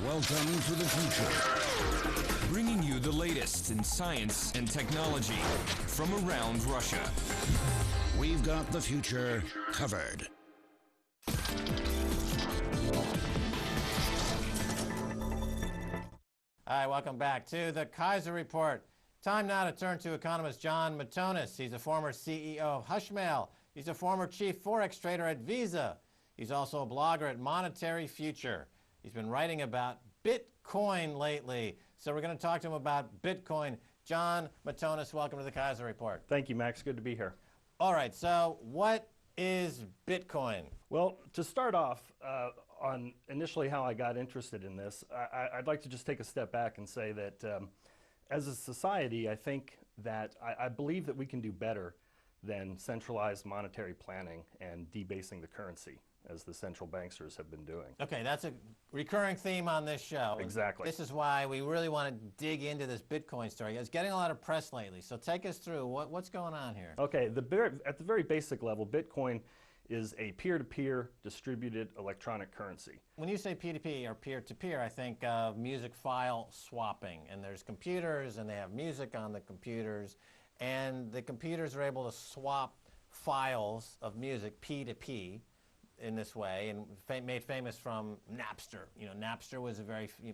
Welcome to the future, bringing you the latest in science and technology from around Russia. We've got the future covered. Hi, welcome back to the Kaiser Report. Time now to turn to economist John Matonis. He's a former CEO of Hushmail. He's a former chief forex trader at Visa. He's also a blogger at Monetary Future. He's been writing about Bitcoin lately. So we're going to talk to him about Bitcoin. John Matonis, welcome to the Kaiser Report. Thank you, Max. Good to be here. All right, so what is Bitcoin? Well, to start off on initially how I got interested in this, I'd like to just take a step back and say that as a society, I think that I believe that we can do better than centralized monetary planning and debasing the currency, as the central banksters have been doing. Okay, that's a recurring theme on this show. Exactly. This is why we really want to dig into this Bitcoin story. It's getting a lot of press lately, so take us through what's going on here. Okay, at the very basic level, Bitcoin is a peer-to-peer distributed electronic currency. When you say P2P or peer-to-peer, I think of music file swapping, and there's computers and they have music on the computers, and the computers are able to swap files of music P2P in this way, and made famous from Napster. You know, Napster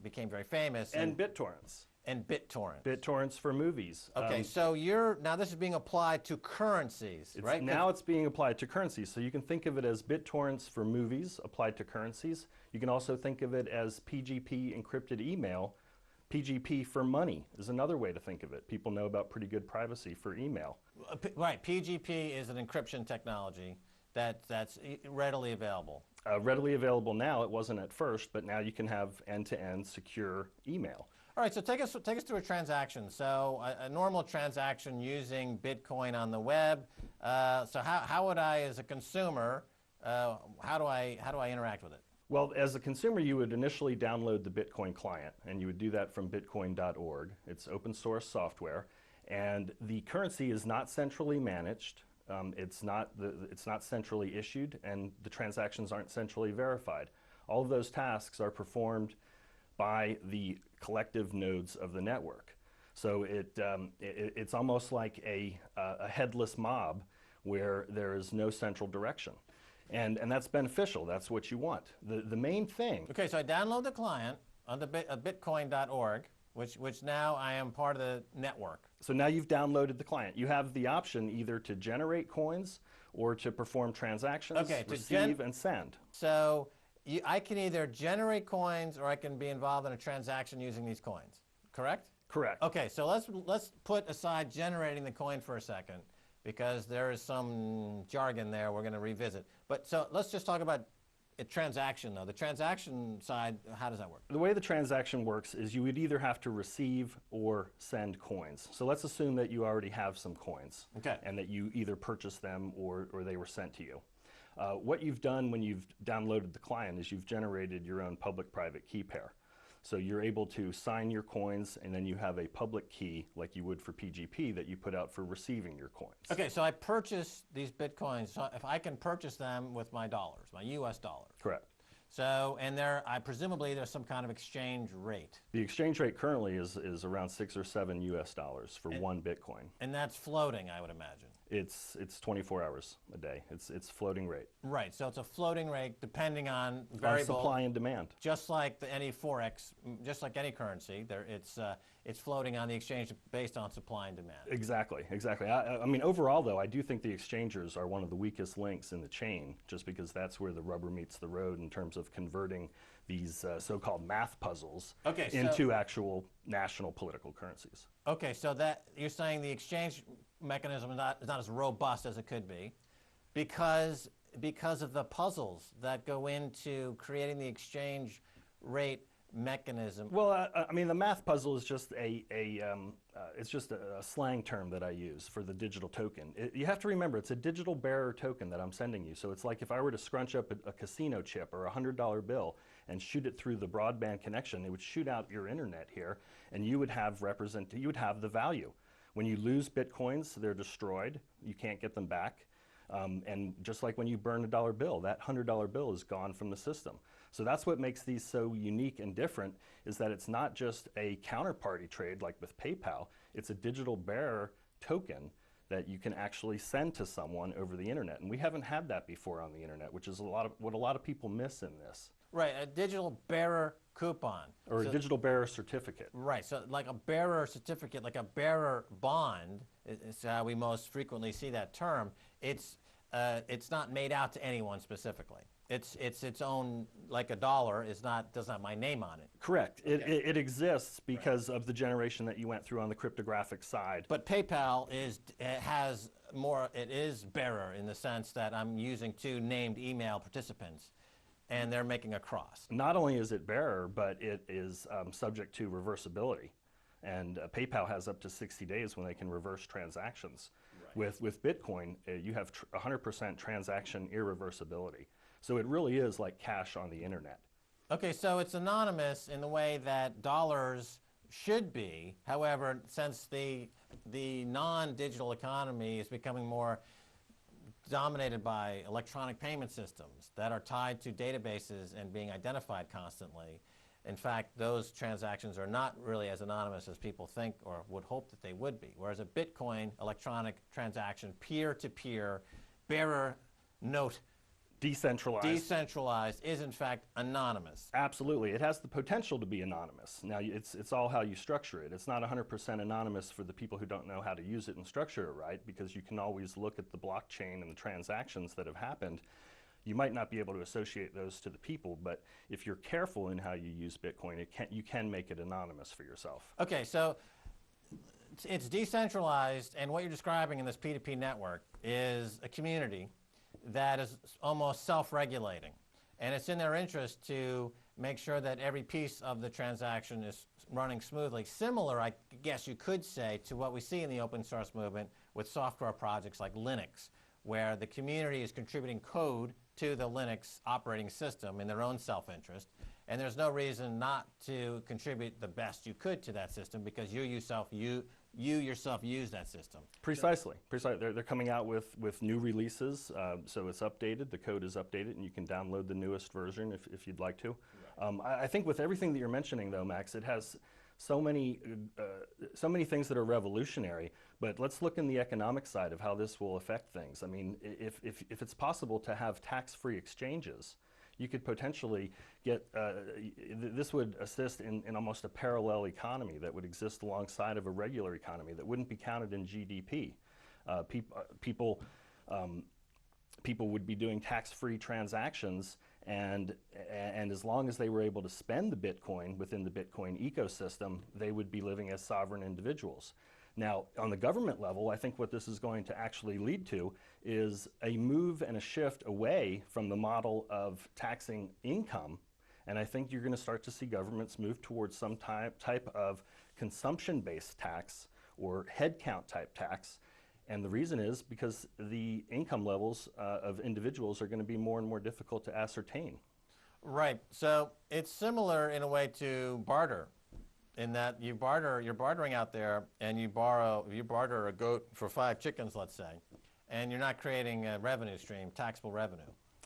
became very famous. And BitTorrents. And BitTorrents. BitTorrents for movies. Okay, so now this is being applied to currencies, right? Now it's being applied to currencies. So you can think of it as BitTorrents for movies applied to currencies. You can also think of it as PGP encrypted email. PGP for money is another way to think of it. People know about pretty good privacy for email. Right, PGP is an encryption technology that's readily available. Readily available now. It wasn't at first, but now you can have end-to-end secure email. All right, so take us through a transaction. So a normal transaction using Bitcoin on the web. So how would I, as a consumer, how do I interact with it? Well, as a consumer, you would initially download the Bitcoin client, and you would do that from BitCoin.org. It's open source software, and the currency is not centrally managed. It's not centrally issued, and the transactions aren't centrally verified. All of those tasks are performed by the collective nodes of the network. So it's almost like a headless mob where there is no central direction. And that's beneficial. That's what you want. The main thing. Okay, so I download the client on the bitcoin.org, which now I am part of the network. So now you've downloaded the client. You have the option either to generate coins or to perform transactions, receive and send. So I can either generate coins or I can be involved in a transaction using these coins, correct? Correct. Okay, so let's put aside generating the coin for a second, because there is some jargon there we're going to revisit. But so let's just talk about a transaction, though. The transaction side, how does that work? The way the transaction works is you would either have to receive or send coins. So let's assume that you already have some coins, okay, and that you either purchased them or they were sent to you. What you've done when you've downloaded the client is you've generated your own public-private key pair. So you're able to sign your coins, and then you have a public key like you would for PGP that you put out for receiving your coins. Okay, so I purchase these Bitcoins. So if I can purchase them with my dollars, my US dollars. Correct. So, and presumably there's some kind of exchange rate. The exchange rate currently is around $6 or $7 US for one Bitcoin. And that's floating, I would imagine. It's 24 hours a day. It's floating rate. Right, so it's a floating rate depending on variable. Supply and demand. Just like any forex, just like any currency, it's floating on the exchange based on supply and demand. Exactly, exactly. I mean, overall though, I do think the exchangers are one of the weakest links in the chain, just because that's where the rubber meets the road in terms of converting these so-called math puzzles into actual national political currencies. Okay, so that you're saying the exchange mechanism is not as robust as it could be because of the puzzles that go into creating the exchange rate mechanism. Well, I mean, the math puzzle is just it's just a slang term that I use for the digital token. You have to remember, it's a digital bearer token that I'm sending you. So it's like if I were to scrunch up a casino chip or a $100 bill and shoot it through the broadband connection, it would shoot out your internet here, and you would have the value. When you lose Bitcoins, they're destroyed. You can't get them back. And just like when you burn a dollar bill, that $100 bill is gone from the system. So that's what makes these so unique and different, is that it's not just a counterparty trade like with PayPal, it's a digital bearer token that you can actually send to someone over the internet. And we haven't had that before on the internet, which is what a lot of people miss in this. Right, a digital bearer coupon. Or a digital bearer certificate. Right, so like a bearer certificate, like a bearer bond, is how we most frequently see that term. It's not made out to anyone specifically. It's its own, like a dollar, does not have my name on it. Correct. Okay. It exists because of the generation that you went through on the cryptographic side. But PayPal has more, it is bearer in the sense that I'm using two named email participants and they're making a cross. Not only is it bearer, but it is subject to reversibility. And PayPal has up to 60 days when they can reverse transactions. Right. With Bitcoin, you have 100% transaction irreversibility. So it really is like cash on the internet. Okay, so it's anonymous in the way that dollars should be. However, since the non-digital economy is becoming more dominated by electronic payment systems that are tied to databases and being identified constantly, in fact, those transactions are not really as anonymous as people think or would hope that they would be. Whereas a Bitcoin electronic transaction, peer-to-peer, bearer note, decentralized is in fact anonymous. Absolutely. It has the potential to be anonymous. Now it's all how you structure it. It's not 100% anonymous for the people who don't know how to use it and structure it right, because you can always look at the blockchain and the transactions that have happened. You might not be able to associate those to the people, but if you're careful in how you use Bitcoin, you can make it anonymous for yourself. Okay, so it's decentralized, and what you're describing in this P2P network is a community that is almost self-regulating. And it's in their interest to make sure that every piece of the transaction is running smoothly. Similar, I guess you could say, to what we see in the open source movement with software projects like Linux, where the community is contributing code to the Linux operating system in their own self-interest. And there's no reason not to contribute the best you could to that system, because you yourself use that system. Precisely. They're coming out with new releases, so it's updated, the code is updated, and you can download the newest version if you'd like to. Right. I think with everything that you're mentioning, though, Max, it has so many things that are revolutionary, but let's look in the economic side of how this will affect things. I mean, if it's possible to have tax-free exchanges, you could potentially get, this would assist in almost a parallel economy that would exist alongside of a regular economy that wouldn't be counted in GDP. People would be doing tax-free transactions, and as long as they were able to spend the Bitcoin within the Bitcoin ecosystem, they would be living as sovereign individuals. Now, on the government level, I think what this is going to actually lead to is a move and a shift away from the model of taxing income. And I think you're going to start to see governments move towards some type of consumption-based tax or headcount type tax. And the reason is because the income levels of individuals are going to be more and more difficult to ascertain. Right. So it's similar in a way to barter, in that you're bartering out there, and you barter a goat for 5 chickens, let's say, and you're not creating a revenue stream, taxable revenue.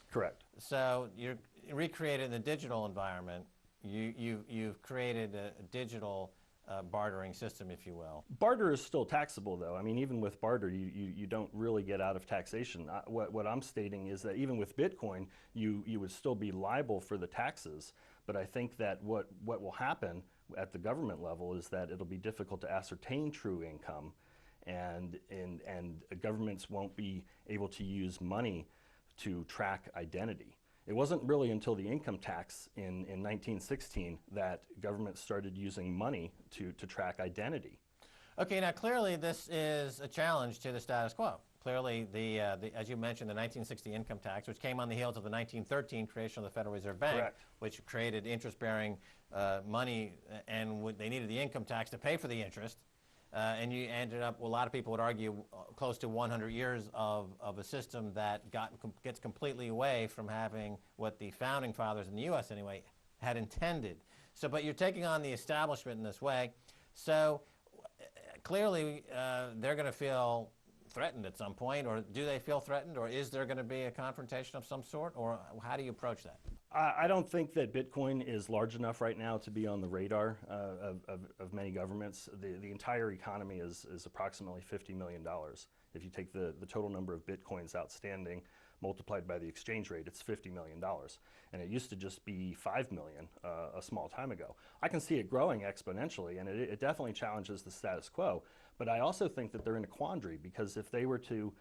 Correct. So you're recreated in the digital environment. You've created a digital bartering system, if you will. Barter is still taxable, though. I mean, even with barter, you don't really get out of taxation. What I'm stating is that even with Bitcoin, you would still be liable for the taxes. But I think that what will happen at the government level is that it'll be difficult to ascertain true income, and governments won't be able to use money to track identity. It wasn't really until the income tax in 1916 that governments started using money to track identity. Okay, now clearly this is a challenge to the status quo. Clearly, as you mentioned, the 1960 income tax, which came on the heels of the 1913 creation of the Federal Reserve Bank, correct, which created interest-bearing money, and they needed the income tax to pay for the interest. And you ended up, well, a lot of people would argue, close to 100 years of a system that gets completely away from having what the founding fathers in the U.S. anyway had intended. So, but you're taking on the establishment in this way. So clearly, they're going to feel threatened at some point, or do they feel threatened, or is there going to be a confrontation of some sort, or how do you approach that? I don't think that Bitcoin is large enough right now to be on the radar of many governments. The entire economy is approximately $50 million. If you take the total number of Bitcoins outstanding multiplied by the exchange rate, it's $50 million. And it used to just be 5 million a small time ago. I can see it growing exponentially, and it definitely challenges the status quo. But I also think that they're in a quandary, because if they were to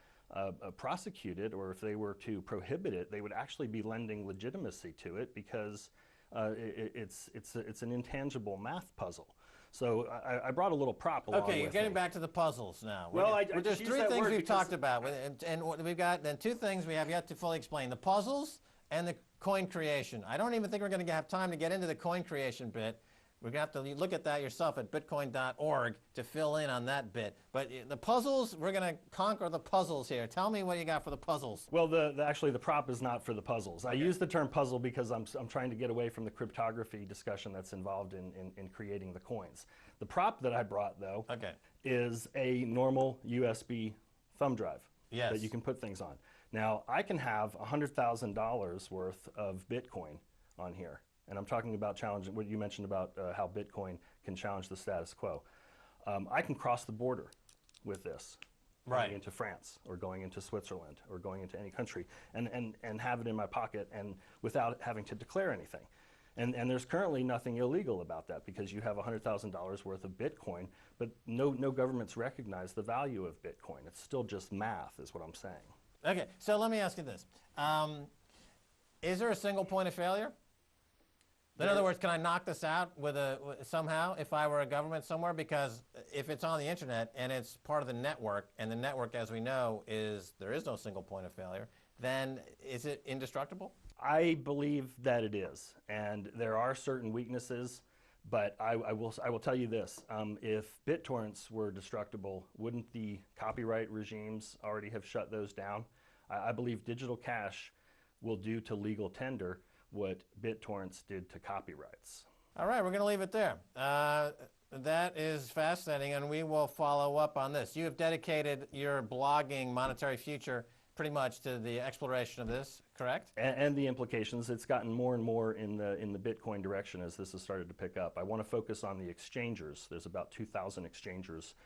prosecute it, or if they were to prohibit it, they would actually be lending legitimacy to it, because it's an intangible math puzzle. So I brought a little prop along Okay, you're with getting me. back to the puzzles now. Well, There's just use three that things word we've because- talked about, and we've got then two things we have yet to fully explain: the puzzles and the coin creation. I don't even think we're going to have time to get into the coin creation bit. We're going to have to look at that yourself at BitCoin.org to fill in on that bit. But the puzzles, we're going to conquer the puzzles here. Tell me what you got for the puzzles. Well, actually, the prop is not for the puzzles. I use the term puzzle because I'm trying to get away from the cryptography discussion that's involved in creating the coins. The prop that I brought, though, is a normal USB thumb drive that you can put things on. Now, I can have $100,000 worth of Bitcoin on here. And I'm talking about challenging what you mentioned about how Bitcoin can challenge the status quo. I can cross the border with this, going into France, or going into Switzerland, or going into any country, and have it in my pocket, and without having to declare anything. And there's currently nothing illegal about that, because you have $100,000 worth of Bitcoin, but no governments recognize the value of Bitcoin. It's still just math, is what I'm saying. Okay, so let me ask you this: is there a single point of failure? In other words, can I knock this out somehow if I were a government somewhere? Because if it's on the internet and it's part of the network, and the network, as we know, there is no single point of failure, then is it indestructible? I believe that it is, and there are certain weaknesses, but I will tell you this: if BitTorrents were destructible, wouldn't the copyright regimes already have shut those down? I believe digital cash will do to legal tender what BitTorrents did to copyrights. All right, we're going to leave it there. That is fascinating, and we will follow up on this. You have dedicated your blogging Monetary Future pretty much to the exploration of this, correct? And the implications. It's gotten more and more in the Bitcoin direction as this has started to pick up. I want to focus on the exchangers. There's about 2,000 exchangers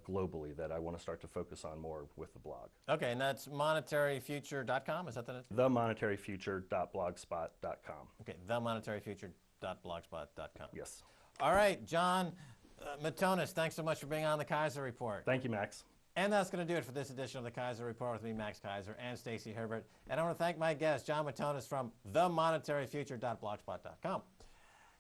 globally that I want to start to focus on more with the blog. Okay, and that's monetaryfuture.com, is that the? themonetaryfuture.blogspot.com. Okay, themonetaryfuture.blogspot.com. Yes. All right, John Matonis, thanks so much for being on the Kaiser Report. Thank you, Max. And that's going to do it for this edition of the Kaiser Report with me, Max Kaiser, and Stacey Herbert. And I want to thank my guest, John Matonis from themonetaryfuture.blogspot.com.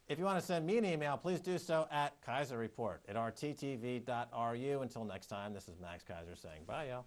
If you want to send me an email, please do so at kaiserreport@rttv.ru. Until next time, this is Max Kaiser saying bye, y'all.